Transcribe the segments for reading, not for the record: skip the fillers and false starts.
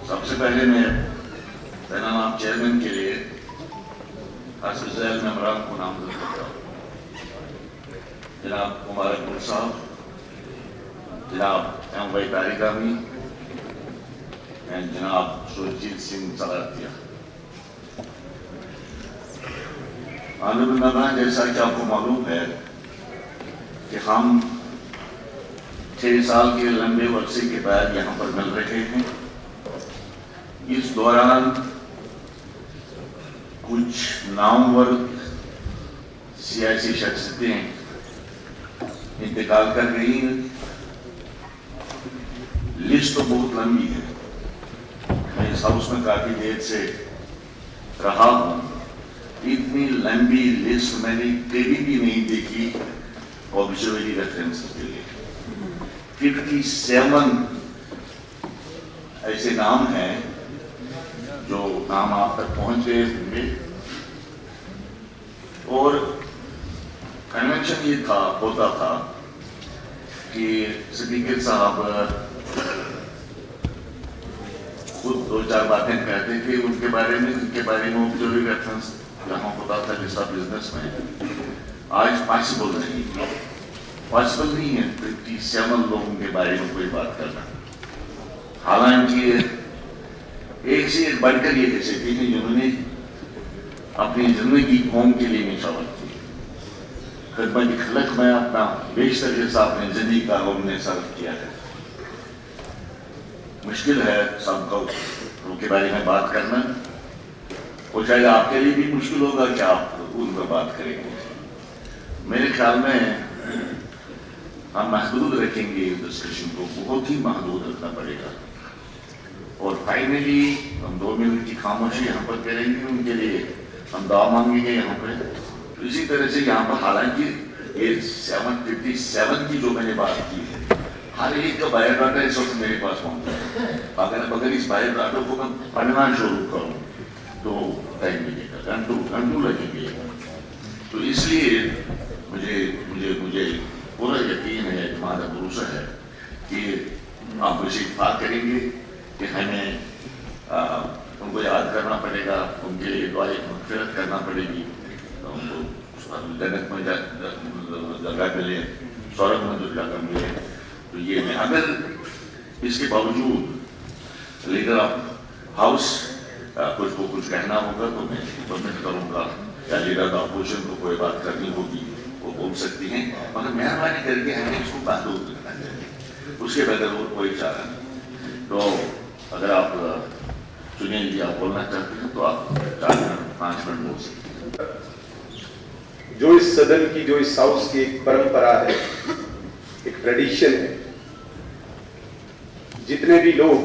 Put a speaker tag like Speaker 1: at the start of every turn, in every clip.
Speaker 1: सबसे पहले मैं तैनात चेयरमैन के लिए खासफिज़ैल मेंबरान को नामजद करता हूँ। जनाब मुबारक गुल साहब, जनाब एम वाई तारिकामी एंड जनाब सुरजीत सिंह सलातिया। ऑनरेबल मेंबरान, जैसा कि आपको मालूम है कि हम 6 साल के लंबे वर्षे के बाद यहाँ पर मिल रहे हैं। इस दौरान कुछ नामवर सियासी शख्सियतें इंतकाल कर गई हैं। लिस्ट तो बहुत लंबी है। मैं इस हाउस में काफी देर से रहा हूं। इतनी लंबी लिस्ट मैंने कभी भी नहीं देखी ऑब्जर्वरी रेफरेंसेस के लिए। 57 ऐसे नाम हैं जो नाम आप तक पहुंच गए होंगे। और कन्वेंशन ये होता था कि स्पीकर साहब खुद 2-4 बातें कहते थे उनके बारे में, ऑब्जर्वरी रेफरेंस जहां होता था लिस्ट ऑफ बिजनेस में। आज पॉसिबल नहीं है 57 लोगों के बारे में कोई बात करना। हालांकि एक से एक बढ़कर ये शख्सियतें हैं जिन्होंने अपनी जिंदगी कौम के लिए निछावर की। खिदमत खलक में अपना बेशतर हिस्सा अपनी जिंदगी का उन्होंने सर्व किया है। मुश्किल है सबको उनके बारे में बात करना, और शायद आपके लिए भी मुश्किल होगा कि आप उन पर बात करेंगे। मेरे ख्याल में हम महदूद रखेंगे इस डिस्कशन को, बहुत ही महदूद रखना पड़ेगा। और फाइनली हम 2 मिनट की खामोशी यहाँ पर करेंगे, उनके लिए हम दुआ मांगेंगे यहाँ पर। तो इसी तरह से यहाँ पर हालांकि ये 757 की जो मैंने बात की है, हर एक का बायोडाटा इस वक्त मेरे पास मौजूद है। अगर इस बायोडाटा को मैं पढ़ना शुरू करूँ तो टाइम मिलेगा, घंटों लगेंगे। तो इसलिए मुझे पूरा यकीन है, हमारा भरोसा है कि आप इसे इत्तेफाक करेंगे कि हमें उनको याद करना पड़ेगा, उनके लिए दुआए मग़फ़िरत करना पड़ेगी, उनको जन्नत में जगह मिले, स्वर्ग में जो जगह मिले। तो ये मैं अगर इसके बावजूद लीडर ऑफ हाउस कुछ कहना होगा तो मैं परमिट करूँगा, या लीडर ऑफ अपोजिशन को कोई बात करनी होगी वो बोल सकती हैं, मगर मेहरबानी करके हमें इसको महदूद रखना चाहिए, उसके बगैर और कोई चारा नहीं। तो अगर आप चुनेंगे, आप बोलना चाहते हैं तो आप 4 मिनट 5 मिनट बोल सकते हैं।
Speaker 2: जो इस सदन की, जो इस हाउस की एक परंपरा है, एक ट्रेडिशन है, जितने भी लोग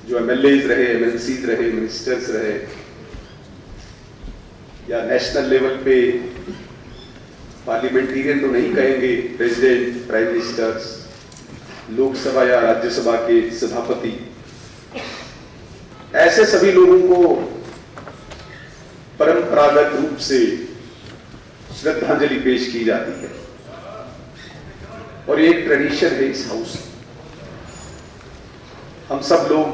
Speaker 2: जो एमएलएज रहे, एमएनसीज रहे, मिनिस्टर्स रहे, या नेशनल लेवल पे पार्लियामेंटेरियन तो नहीं कहेंगे, प्रेसिडेंट, प्राइम मिनिस्टर्स, लोकसभा या राज्यसभा के सभापति, ऐसे सभी लोगों को परंपरागत रूप से श्रद्धांजलि पेश की जाती है। और ये एक ट्रेडिशन है इस हाउस। हम सब लोग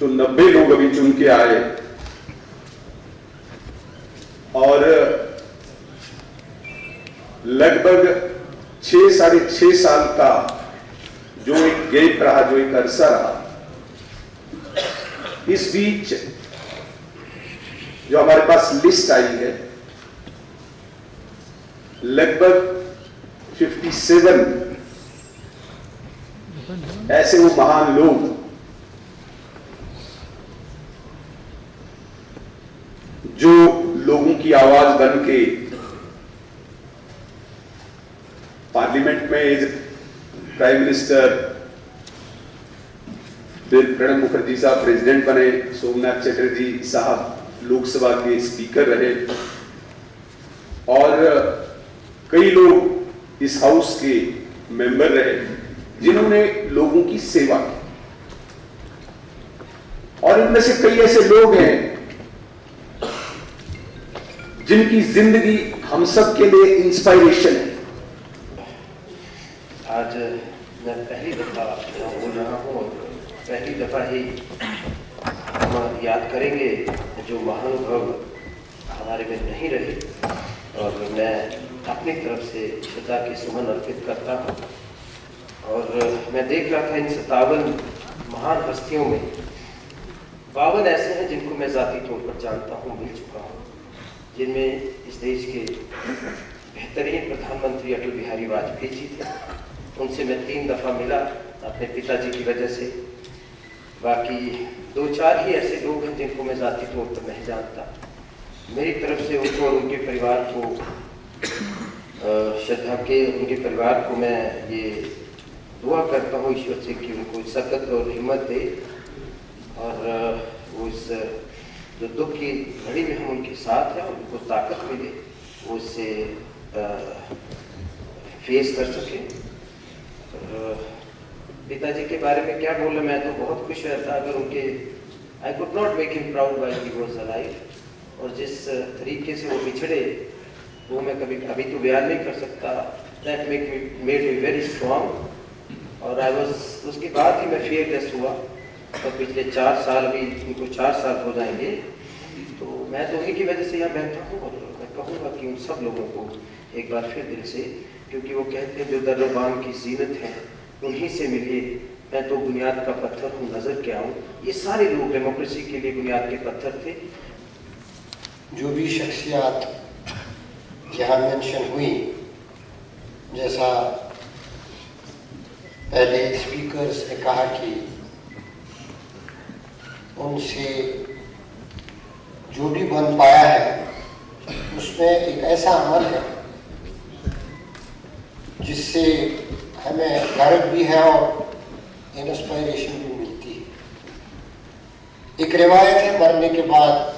Speaker 2: जो 90 लोग अभी चुन के आए, और लगभग 6-6.5 साल का जो एक गैप रहा, जो एक अरसा रहा, इस बीच जो हमारे पास लिस्ट आई है, लगभग 57 ऐसे वो महान लोग जो लोगों की आवाज बन के पार्लियामेंट में एज प्राइम मिनिस्टर, फिर प्रणब मुखर्जी साहब प्रेसिडेंट बने, सोमनाथ चटर्जी साहब लोकसभा के स्पीकर रहे, और कई लोग इस हाउस के मेंबर रहे जिन्होंने लोगों की सेवा की। और इनमें से कई ऐसे लोग हैं जिनकी जिंदगी हम सब के लिए इंस्पायरेशन है।
Speaker 3: आज मैं पहली दफ़ा बोल रहा हूँ और पहली दफ़ा ही हम याद करेंगे जो महानुभव हमारे में नहीं रहे, और मैं अपनी तरफ से श्रद्धा की सुमन अर्पित करता हूँ। और मैं देख रहा था इन 57 महान हस्तियों में 52 ऐसे हैं जिनको मैं ज़ाती तौर पर जानता हूँ, मिल चुका हूँ, जिनमें इस देश के बेहतरीन प्रधानमंत्री अटल बिहारी वाजपेयी जी थे। उनसे मैं 3 दफ़ा मिला अपने पिताजी की वजह से। बाकी 2-4 ही ऐसे लोग हैं जिनको मैं ज़ाती तौर पर नहीं जानता। मेरी तरफ से उनको और उनके परिवार को श्रद्धा के उनके परिवार को मैं ये दुआ करता हूँ ईश्वर से कि उनको सकत और हिम्मत दे, और उस जो दुख की घड़ी में हम उनके साथ हैं उनको ताकत मिले, वो उससे फेस कर सके। पिताजी के बारे में क्या बोलना, मैं तो बहुत खुश रहता अगर उनके I could not make him proud while he was alive, और जिस तरीके से वो बिछड़े वो मैं कभी अभी तो बयान नहीं कर सकता। That made me very strong. और आई वाज उसके बाद ही मैं फियरलेस हुआ। तो पिछले 4 साल भी उनको 4 साल हो जाएंगे, तो मैं तो उन्हीं की वजह से यहाँ बैठा हूँ। और मैं कहूँगा कि उन सब लोगों को एक बार फिर दिल से, क्योंकि वो कहते हैं जो दर्रोबान की जीनत है उन्हीं से मिलिए, मैं तो बुनियाद का पत्थर हूँ नजर के आऊँ। ये सारे लोग डेमोक्रेसी के लिए बुनियाद के पत्थर थे।
Speaker 4: जो भी शख्सियात यहाँ मेंशन हुई, जैसा पहले स्पीकर्स ने कहा कि उनसे जो भी बन पाया है उसमें एक ऐसा अमल है जिससे हमें गर्व भी है और इंस्पायरेशन भी मिलती है। एक रिवायत है, मरने के बाद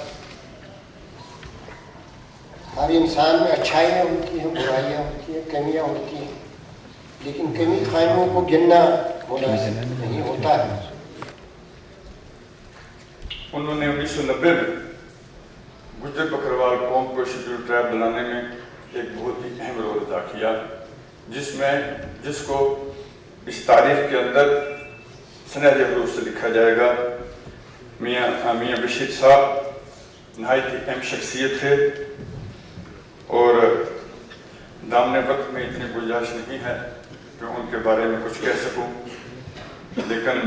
Speaker 4: हर इंसान में अच्छाइयाँ होती हैं, बुराइयाँ होती हैं, कमियाँ होती हैं, लेकिन कमी खामियों को गिनना मुनासिब नहीं होता है।
Speaker 5: उन्होंने 1990 में गुज्जर बकरवाल कौम को शेड्यूल ट्राइब बनाने में एक बहुत ही अहम रोल अदा किया, जिसको इस तारीख के अंदर सनहरे हरूफ से लिखा जाएगा। मियाँ बशीर साहब नहायत ही अहम शख्सियत थे, और दामने वक्त में इतनी गुंजाइश नहीं है कि उनके बारे में कुछ कह सकूं, लेकिन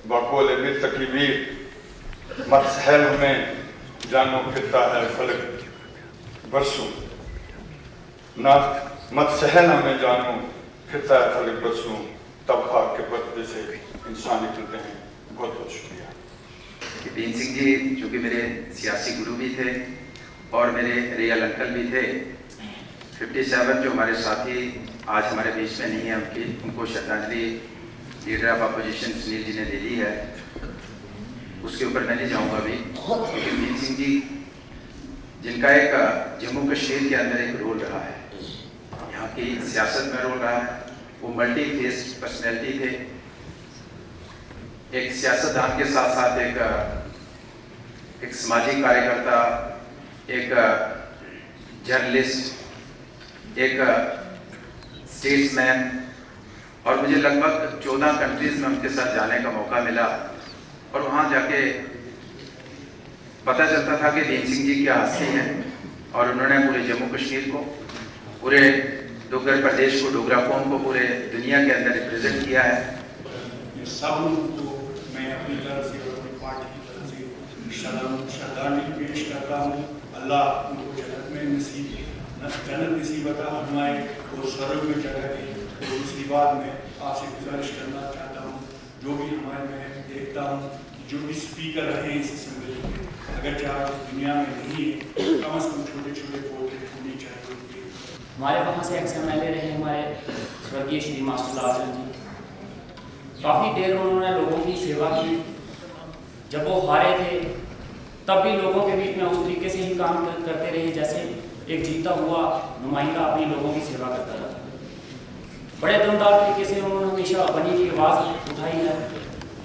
Speaker 5: बाकोल मिल तकरीबीर मत सहल हमें जानो फिरता है फलक बरसों, ना मत सहल हमें जानो फिरता है फलक बरसों, तब खाक के पर्दे से इंसान निकलते हैं। बहुत बहुत शुक्रिया।
Speaker 6: बीन सिंह जी जो कि मेरे सियासी गुरु भी थे और मेरे रियल अंकल भी थे। 57 जो हमारे साथी आज हमारे बीच में नहीं है, उनको श्रद्धांजलि leader of opposition Sunil ji ने दे दी है, उसके ऊपर मैं नहीं जाऊँगा अभी। लेकिन बीन सिंह जी जिनका एक जम्मू कश्मीर के अंदर एक रोल रहा है, यहाँ की सियासत में रोल रहा है, वो मल्टी फेस पर्सनैलिटी थे। एक सियासतदान के साथ साथ एक सामाजिक कार्यकर्ता, एक जर्नलिस्ट, एक स्टेट्समैन, और मुझे लगभग 14 कंट्रीज में उनके साथ जाने का मौका मिला। और वहाँ जाके पता चलता था कि बीन सिंह जी क्या हस्ती हैं, और उन्होंने पूरे जम्मू कश्मीर को, पूरे डोगर प्रदेश को, डोगरा कौम को पूरे दुनिया के अंदर रिप्रेजेंट किया है।
Speaker 7: ये सब लोगों को मैं अपनी तरफ से और अपनी पार्टी की तरफ से श्रद्धांजलि पेश करता हूँ। अल्लाह उनको जन्नत नसीब अता फरमाए और स्वर्ग में जगह दे। और दूसरी बात मैं आपसे गुजारिश करना चाहता हूँ, जो भी हमारे मैं देखता हूँ जो भी स्पीकर रहे इस असेंबली में, अगर चाहे इस दुनिया में नहीं है, कम से कम छोटे छोटे पोर्ट्रेट होनी चाहिए।
Speaker 8: हमारे वहाँ से एक्स MLA रहे हमारे स्वर्गीय श्री मास्टर लालचंद जी। काफ़ी देर उन्होंने लोगों की सेवा की। जब वो हारे थे तब भी लोगों के बीच में उस तरीके से ही काम करते रहे जैसे एक जीता हुआ नुमाइंदा अपने लोगों की सेवा करता था। बड़े दमदार तरीके से उन्होंने हमेशा बनी की आवाज़ उठाई है।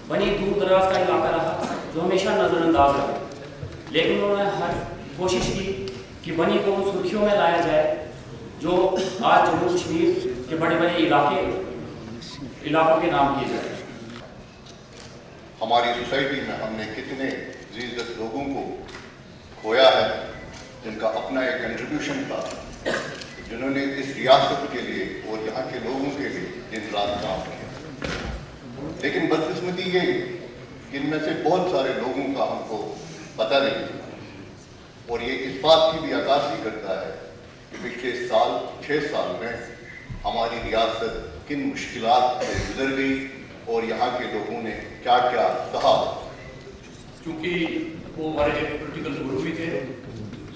Speaker 8: बनी दूर दराज का इलाका रहा जो हमेशा नज़रअंदाज रहा, लेकिन उन्होंने हर कोशिश की कि बनी को उन सुर्खियों में लाया जाए जो आज जम्मू कश्मीर कि बड़े बड़े इलाकों के नाम लिए जाए।
Speaker 9: हमारी सोसाइटी में हमने कितने जीजत लोगों को खोया है जिनका अपना एक कंट्रीब्यूशन था, जिन्होंने इस रियासत के लिए और यहाँ के लोगों के लिए दिन रात काम किया। लेकिन बदकिस्मती ये कि इनमें से बहुत सारे लोगों का हमको पता नहीं था, और ये इस बात की भी अक्कासी करता है कि पिछले 6 साल में हमारी रियासत किन मुश्किलात से गुजर गई और यहाँ के लोगों ने क्या क्या कहा।
Speaker 7: क्योंकि वो हमारे एक पोलिटिकल गुरु भी थे,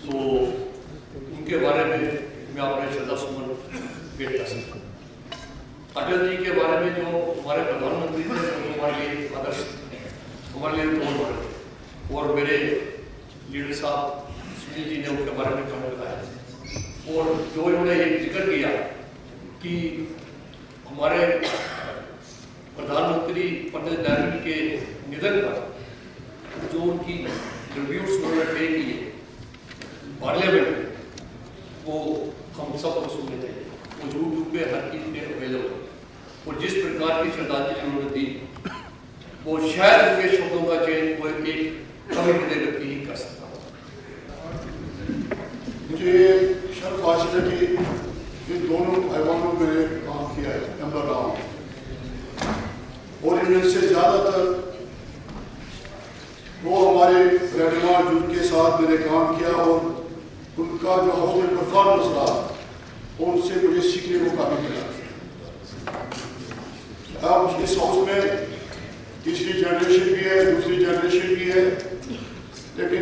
Speaker 7: तो उनके बारे में मैं अपने श्रद्धा सुमन पेश कर सकता हूँ। अटल जी के बारे में जो हमारे प्रधानमंत्री थे, वो हमारे लिए आदर्श, हमारे लिए रोल मॉडल, और मेरे लीडर साहब सुनील जी ने उनके बारे में कहा बताया, और जो इन्होंने एक जिक्र किया कि हमारे प्रधानमंत्री पंडित नेहरू के निधन पर जो उनकी रिव्यूज उन्होंने पे किए पार्लियामेंट में, वो हम सबको सुनने चाहिए। वो यूट्यूब पे हर चीज में अवेलेबल, और जिस प्रकार की श्रद्धांजलि उन्होंने दी, वो शायद उनके शब्दों का चयन कोई एक कवि हृदय व्यक्ति ही कर सकता हो।
Speaker 10: मुझे शर्फ हासिल है कि इन दोनों भाईवानों में काम किया है, नंबर रहा हूँ, और इनमें से ज़्यादातर वो हमारे रहनुमा जिनके साथ मैंने काम किया और उनका जो हाउस में परफॉर्मेंस रहा, उनसे मुझे सीखने को काफ़ी मिला। अब इस हाउस में तीसरी जनरेशन भी है, दूसरी जनरेशन भी है, लेकिन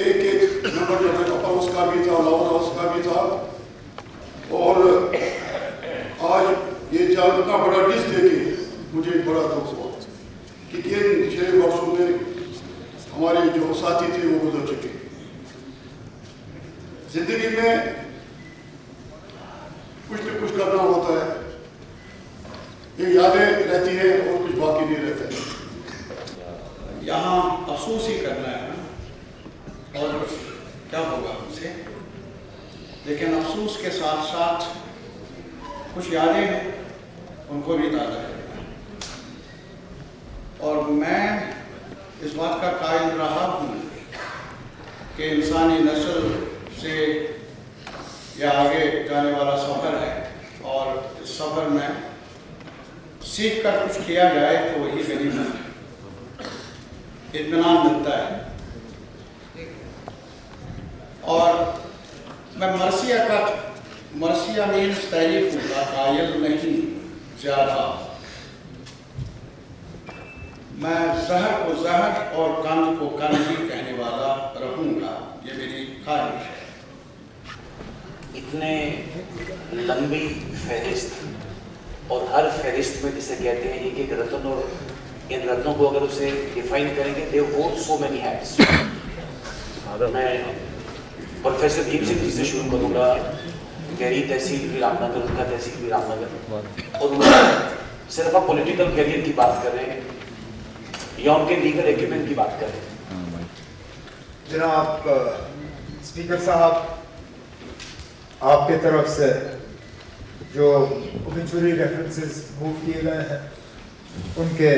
Speaker 10: एक नंबर जो है अपर हाउस का भी था, लोअर हाउस का भी था, और आज ये इतना बड़ा लिस्ट देखे मुझे बड़ा दुख हुआ कि इन 6 वर्षों में हमारे जो साथी थे वो गुजर चुके। जिंदगी में कुछ न कुछ करना होता है, ये यादें रहती है और कुछ बाकी नहीं रहता है।
Speaker 11: यहाँ अफसोस ही करना है ना, और कुछ क्या होगा हमसे। लेकिन अफसोस के साथ साथ कुछ यादें हैं, उनको भी ताज़ा करना है। और मैं इस बात का कायल रहा हूँ कि इंसानी नस्ल से यह आगे जाने वाला सफ़र है, और इस सफ़र में सीख कर कुछ किया जाए तो वही गनीमत है, इत्मीनान मिलता है। और मैं मर्सिया मीन्स तारीफ का कायल नहीं ज़्यादा, मैं जहर को जहर और कंद को कंद ही कहने वाला रहूँगा, ये मेरी ख्वाहिश है।
Speaker 12: इतने लंबी फहरिस्त, और हर फहरिस्त में जिसे कहते हैं एक रत्न, और इन रत्नों को अगर उसे डिफाइन करेंगे, दे वोर सो मेनी हैट्स। मैं प्रोफेसर भीम सिंह जी से शुरू करूँगा, गहरी तहसील भी रामनगर, उनका तहसील भी रामनगर, और सिर्फ आप पॉलिटिकल कैरियर की बात कर रहे हैं या उनके लीगल एग्रीमेंट की बात कर रहे हैं?
Speaker 13: जनाब स्पीकर साहब, आपके तरफ से जो ओबिचुरी रेफरेंसेस मूव किए गए हैं, उनके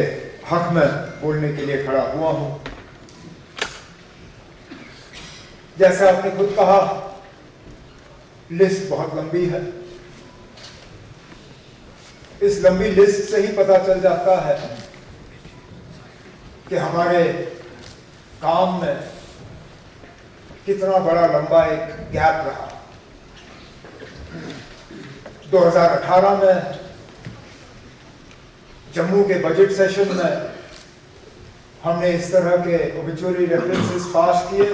Speaker 13: हक में बोलने के लिए खड़ा हुआ हूँ। जैसे आपने खुद कहा, लिस्ट बहुत लंबी है। इस लंबी लिस्ट से ही पता चल जाता है कि हमारे काम में कितना बड़ा लंबा एक गैप रहा। 2018 में जम्मू के बजट सेशन में हमने इस तरह के ओबिचुरी रेफरेंसेस पास किए,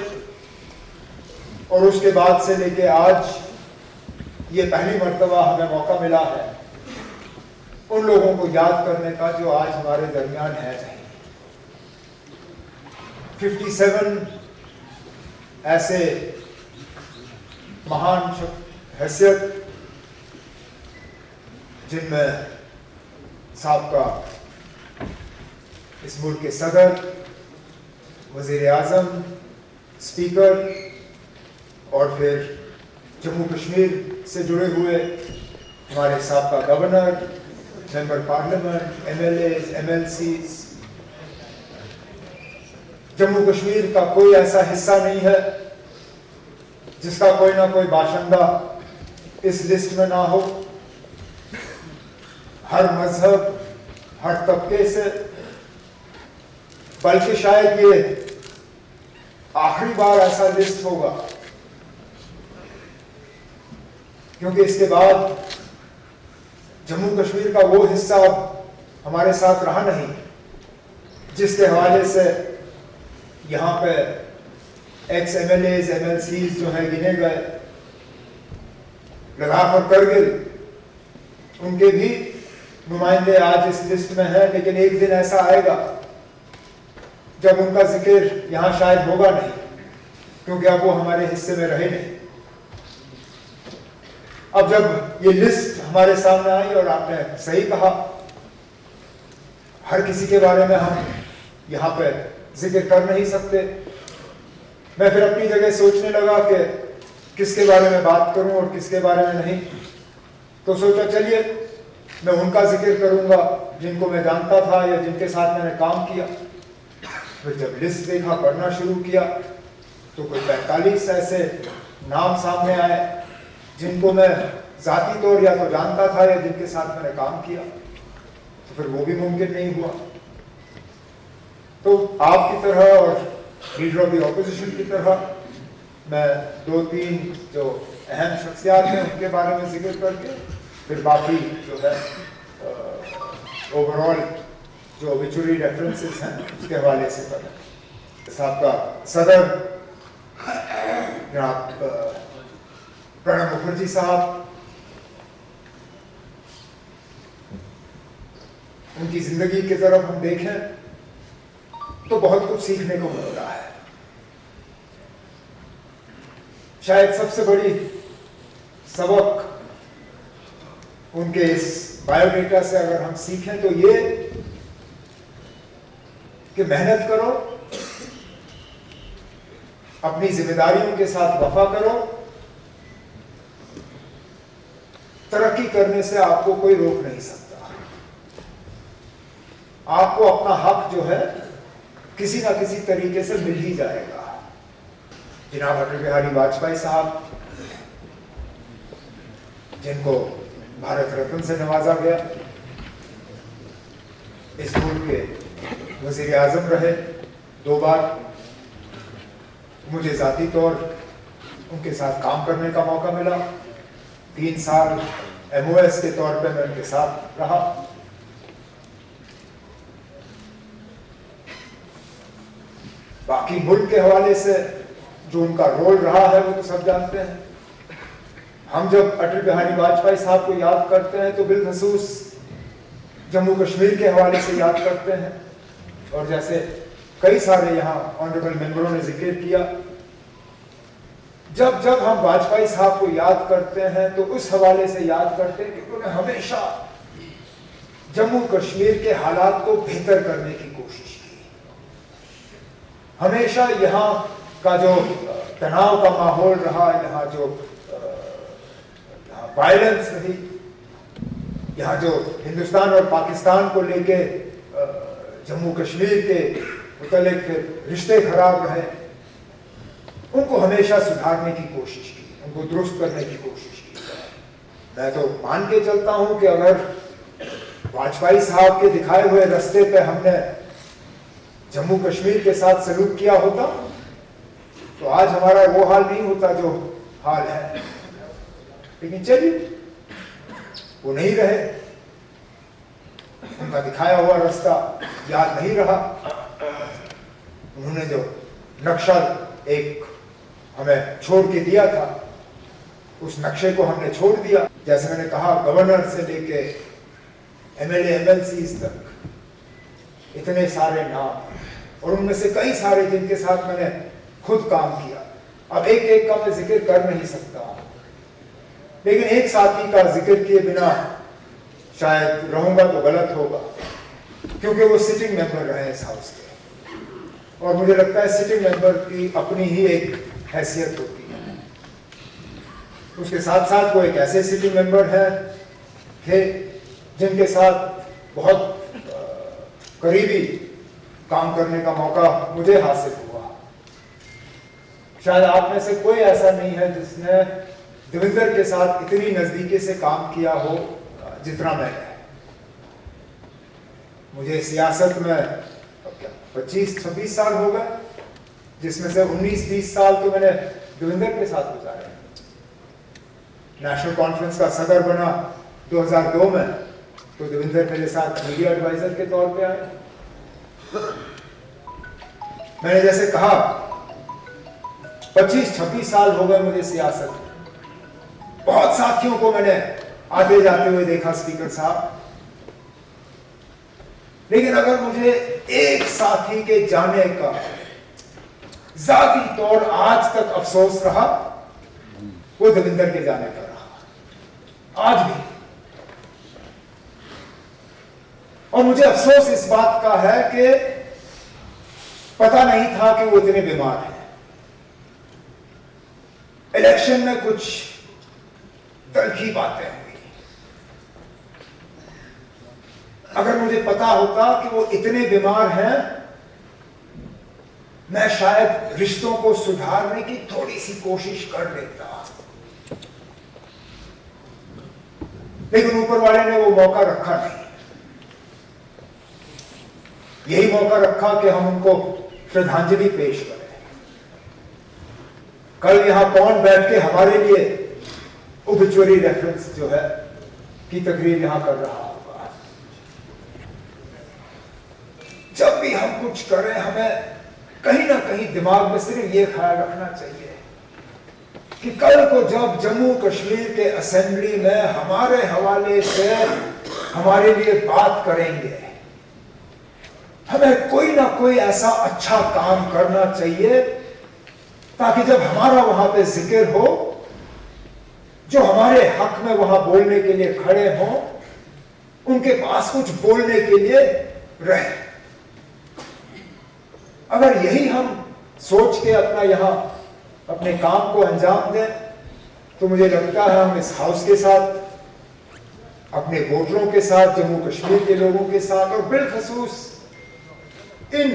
Speaker 13: और उसके बाद से लेके आज ये पहली मर्तबा हमें मौका मिला है उन लोगों को याद करने का जो आज हमारे दरमियान है। 57 ऐसे महान हैसियत जिनमें साबका इस मुल्क के सदर, वज़ीर आज़म, स्पीकर और फिर जम्मू कश्मीर से जुड़े हुए हमारे साबका governor, member parliament, MLAs, MLCs, Jammu Kashmir का कोई ऐसा हिस्सा नहीं है जिसका कोई ना कोई बाशिंदा इस लिस्ट में ना हो। हर मजहब, हर तबके से, बल्कि शायद ये आखिरी बार ऐसा लिस्ट होगा, क्योंकि इसके बाद जम्मू कश्मीर का वो हिस्सा हमारे साथ रहा नहीं जिसके हवाले से यहाँ पे एक्स MLAs, MLCs जो है गिने गए, लद्दाख और करगिल, उनके भी नुमाइंदे आज इस लिस्ट में हैं। लेकिन एक दिन ऐसा आएगा जब उनका जिक्र यहाँ शायद होगा नहीं, क्योंकि अब वो हमारे हिस्से में रहे नहीं। अब जब ये लिस्ट हमारे सामने आई, और आपने सही कहा, हर किसी के बारे में हम यहाँ पे जिक्र कर नहीं सकते। मैं फिर अपनी जगह सोचने लगा कि किसके बारे में बात करूं और किसके बारे में नहीं। तो सोचा चलिए मैं उनका जिक्र करूंगा जिनको मैं जानता था या जिनके साथ मैंने काम किया। फिर जब लिस्ट देखा, पढ़ना शुरू किया, तो कोई 45 ऐसे नाम सामने आए जिनको मैं जाती तौर या तो जानता था या जिनके साथ मैंने काम किया। तो फिर वो भी मुमकिन नहीं हुआ। तो आपकी तरह और लीडर ऑफ द ऑपोजिशन की तरह मैं 2-3 जो अहम शख्सियात हैं उनके बारे में जिक्र करके फिर बाकी जो है ओवरऑल जो ओबिचुरी रेफरेंसेस हैं उसके हवाले से करें। साहब का सदर जनाब प्रणब मुखर्जी साहब, उनकी जिंदगी की तरफ हम देखें तो बहुत कुछ सीखने को मिलता है। शायद सबसे बड़ी सबक उनके इस बायोडेटा से अगर हम सीखें तो ये कि मेहनत करो, अपनी जिम्मेदारियों के साथ वफा करो, तरक्की करने से आपको कोई रोक नहीं सकता। आपको अपना हक जो है किसी ना किसी तरीके से मिल ही जाएगा। जनाब अटल बिहारी वाजपेयी साहब, जिनको भारत रत्न से नवाजा गया, इस मुल्क के वजीर आजम रहे 2 बार। मुझे जाती तौर उनके साथ काम करने का मौका मिला। 3 साल MOS के तौर पे मैं उनके साथ रहा। बाकी मुल्क के हवाले से जो उनका रोल रहा है वो तो सब जानते हैं। हम जब अटल बिहारी वाजपेयी साहब को याद करते हैं तो बिलखसूस जम्मू कश्मीर के हवाले से याद करते हैं, और जैसे कई सारे यहाँ ऑनरेबल मेंबरों ने जिक्र किया, जब जब हम वाजपेयी साहब को याद करते हैं तो उस हवाले से याद करते हैं कि उन्होंने हमेशा जम्मू कश्मीर के हालात को बेहतर करने की कोशिश की। हमेशा यहाँ का जो तनाव का माहौल रहा, यहाँ जो वायलेंस रही, यहाँ जो हिंदुस्तान और पाकिस्तान को लेके जम्मू कश्मीर के मुतालिक फिर रिश्ते खराब रहे, उनको हमेशा सुधारने की कोशिश की, उनको दुरुस्त करने की कोशिश की। मैं तो मान के चलता हूँ कि अगर वाजपेयी साहब के दिखाए हुए रास्ते पे हमने जम्मू कश्मीर के साथ सलूक किया होता तो आज हमारा वो हाल नहीं होता जो हाल है। लेकिन चलिए, वो नहीं रहे, उनका दिखाया हुआ रास्ता याद नहीं रहा। उन्होंने जो नक्शा एक हमें छोड़ के दिया था, उस नक्शे को हमने छोड़ दिया। जैसे मैंने कहा, गवर्नर से लेके MLA MLCs तक इतने सारे नाम, और उनमें से कई सारे जिनके साथ मैंने खुद काम किया। अब एक एक का मैं जिक्र कर नहीं सकता, लेकिन एक साथी का जिक्र किए बिना शायद रहूंगा तो गलत होगा, क्योंकि वो सिटिंग मेंबर रहे इस हाउस के, और मुझे लगता है सिटिंग मेंबर की अपनी ही एक हैसियत होती है। उसके साथ साथ वो एक ऐसे सिटिंग मेंबर है थे जिनके साथ बहुत करीबी काम करने का मौका मुझे हासिल हुआ। शायद आप में से कोई ऐसा नहीं है जिसने देवेंद्र के साथ इतनी नजदीकी से काम किया हो जितना मैंने। मुझे सियासत में 25-26 साल हो गए, जिसमें से 19-20 साल तो मैंने देवेंद्र के साथ गुजारे। नेशनल कॉन्फ्रेंस का सदर बना 2002 में, तो देवेंद्र मेरे साथ मीडिया एडवाइजर के तौर पे आए। मैंने जैसे कहा 25-26 साल हो गए मुझे सियासत में। बहुत साथियों को मैंने आते जाते हुए देखा स्पीकर साहब, लेकिन अगर मुझे एक साथी के जाने का जाती तौर आज तक अफसोस रहा, वो देवेंद्र के जाने का रहा, आज भी। और मुझे अफसोस इस बात का है कि पता नहीं था कि वो इतने बीमार हैं। इलेक्शन में कुछ तल्खी बातें हुई। अगर मुझे पता होता कि वो इतने बीमार हैं, मैं शायद रिश्तों को सुधारने की थोड़ी सी कोशिश कर लेता, लेकिन ऊपर वाले ने वो मौका रखा नहीं। यही मौका रखा कि हम उनको श्रद्धांजलि पेश करें। कल यहां कौन बैठ के हमारे लिए ओबिचुअरी रेफरेंस जो है की तकरीर यहां कर रहा होगा। जब भी हम कुछ करें, हमें कहीं ना कहीं दिमाग में सिर्फ ये ख्याल रखना चाहिए कि कल को जब जम्मू कश्मीर के असेंबली में हमारे हवाले से हमारे लिए बात करेंगे, हमें कोई ना कोई ऐसा अच्छा काम करना चाहिए ताकि जब हमारा वहां पे जिक्र हो, जो हमारे हक में वहां बोलने के लिए खड़े हों, उनके पास कुछ बोलने के लिए रहे। अगर यही हम सोच के अपना यहां अपने काम को अंजाम दें, तो मुझे लगता है हम इस हाउस के साथ, अपने वोटरों के साथ, जम्मू कश्मीर के लोगों के साथ, और बिलखसूस इन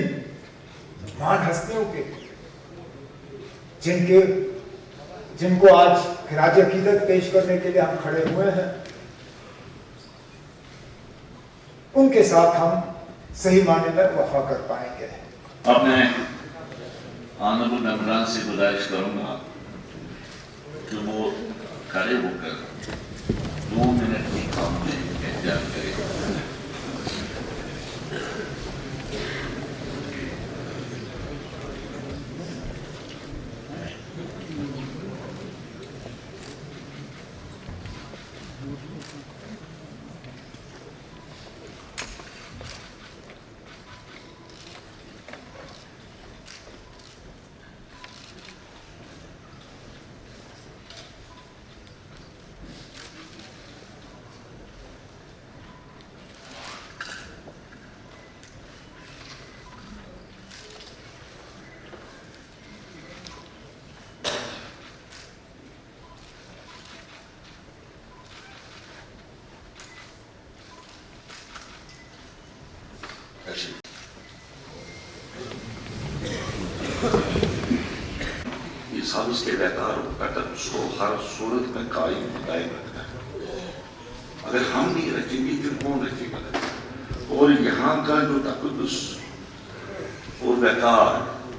Speaker 13: महान हस्तियों के जिनको आज खिराज अकीदत पेश करने के लिए हम खड़े हुए हैं, उनके साथ हम सही मायने में वफा कर पाएंगे।
Speaker 1: अब मैं ऑनरेबल मेंबरान से गुजारिश करूंगा कि वो खड़े होकर 2 मिनट की खामोशी इख्तियार करें। इस हाउस के वकार पैटर्न को हर सूरत में कायम रखना है। अगर हम नहीं रखेंगे फिर कौन रखेगा? और यहाँ का जो तकद्दुस और वकार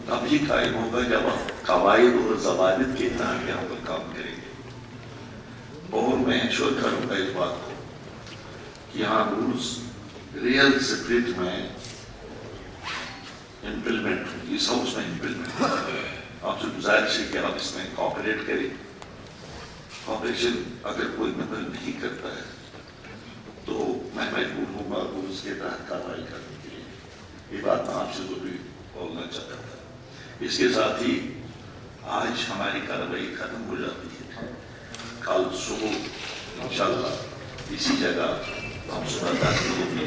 Speaker 1: तभी कायम होगा जब आप कवायद और ज़वाबित के तहत यहाँ पर काम करेंगे। और मैं इंश्योर करूँगा इस बात को कि यहाँ रूल्स रियल स्पिरिट में इम्प्लीमेंट, इस हाउस में इम्प्लीमेंट। आपसे गुजारिश है कि आप इसमें कॉपरेट करें। कॉपरेशन अगर कोई मेंबर नहीं करता है तो मैं मजबूर हूँगा रूल्स के तहत कार्रवाई करने के लिए। ये बात मैं आपसे जरूरी बोलना चाहता था। इसके साथ ही आज हमारी कार्रवाई खत्म हो जाती है। कल सुबह इंशाल्लाह इसी जगह हम सुबह 10 बजे